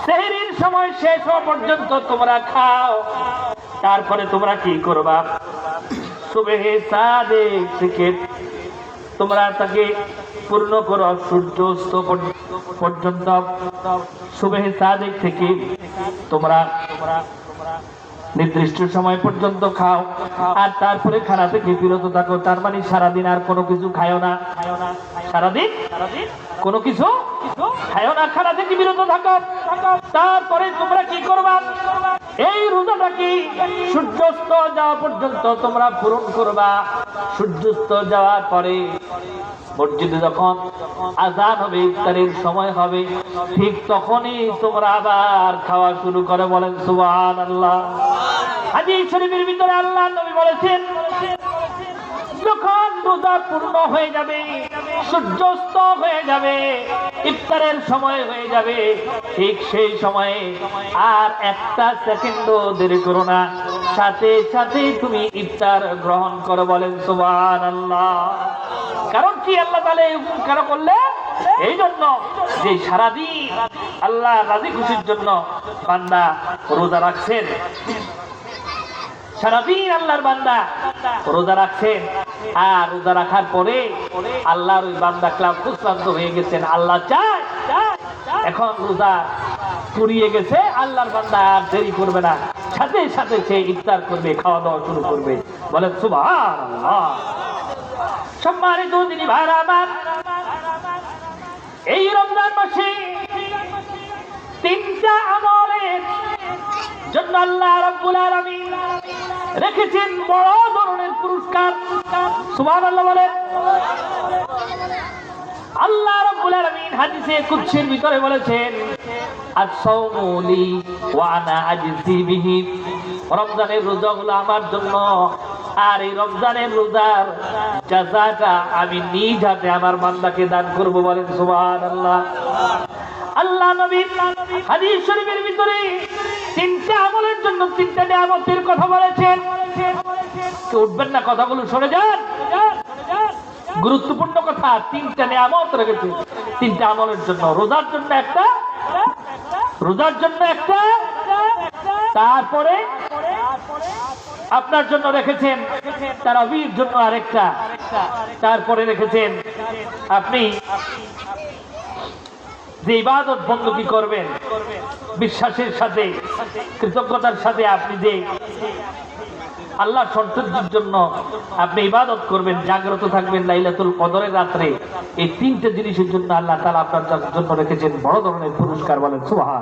সেহরির সময় শেষ হওয়া পর্যন্ত তোমরা খাও, তারপরে তোমরা কি করবা? সুবহে সাদেক থেকে তোমরা তাকে পূর্ণ করো সূর্যাস্ত পর্যন্ত। সুবহে সাদেক থেকে তোমরা নির্দিষ্ট সময় পর্যন্ত খাও, আর তারপরে খানা থেকে বিরত থাকো। তার মানে সারাদিন আর কোনো কিছু খায়ও না, সারাদিন কোনো কিছু খায়ও না, খানা থেকে বিরত থাকো। তারপরে তোমরা কি করবা? এই রোজাটা কি সূর্যাস্ত যাওয়া পর্যন্ত তোমরা পূরণ করবা। সূর্যাস্ত যাওয়ার পরে মসজিদে যখন আযান হবে, ইফতারের সময় হবে, ঠিক তখনই তোমরা আবার খাওয়া শুরু করে। বলেন সুবহানাল্লাহ। হাদিস শরীফের ভিতরে আল্লাহর নবী বলেছেন, যখন রোজা পূর্ণ হয়ে যাবে, সূর্যাস্ত হয়ে যাবে, ইফতারের সময় হয়ে যাবে, ঠিক সেই সময়ে আর একটা সেকেন্ডও দেরি করো না, সাথে সাথে তুমি ইফতার গ্রহণ করো। বলেন সুবহানাল্লাহ। কারণ কি আল্লাহ তাআলা হুকুম কেন করলে? এই জন্য যে সারাদিন আল্লাহ রাজি খুশির জন্য বান্দা রোজা রাখছেন, সারাদিন আল্লাহর বান্দা রোজা রাখছেন, আর রোজা রাখার পরে আল্লাহর ওই বান্দা ক্লান্ত হয়ে গেছেন, আল্লাহ চায় এখন রোজা পুড়িয়ে গেছে, আল্লাহর বান্দা আর দেরি করবে না, সাথে সাথে সে ইফতার করবে, খাওয়া দাওয়া শুরু করবে। বলেন সুবহানাল্লাহ। সম্মানিত দিনী ভাইরা আমার, এই রমজান মাসে তিনটা আমলের জন্য আল্লাহ রাব্বুল আলামিন রেখেছেন বড় ধরনের পুরস্কার। সুবহানাল্লাহ বলেন। আল্লাহ রাব্বুল আলামিন হাদিসে কুদসির ভিতরে বলেছেন, আস-সাওমু লি ওয়া আনা আজজি বিহি। রমজানের রোজা হলো আমার জন্য, আর এই রমজানের রোজার জাযাটা আমি নিজ হাতে আমার বান্দাকে দান করব। বলেন সুবহানাল্লাহ। আল্লাহ নবী হাদিস শরীফের ভিতরে তিনটা আমলের জন্য তিনটা নিয়ামতের কথা বলেছেন। উঠবেন না, কথাগুলো শুনে যান, গুরুত্বপূর্ণ কথা। তিনটা নিয়ামত রেখেছে তিনটা আমলের জন্য। রোজার জন্য একটা, রোজার জন্য একটা, তারপরে আপনার জন্য রেখেছেন তারাবির জন্য আরেকটা, তারপরে রেখেছেন আপনি যে ইবাদত বন্দী করবেন বিশ্বাসের সাথে, কৃতজ্ঞতার সাথে, আপনি যে আল্লাহ সন্তুষ্টির জন্য আপনি ইবাদত করবেন, জাগ্রত থাকবেন লাইলাতুল কদরের রাত্রে। এই তিনটে জিনিসের জন্য আল্লাহ তাআলা আপনার জন্য রেখেছেন বড় ধরনের পুরস্কার। বলেন সুবহান।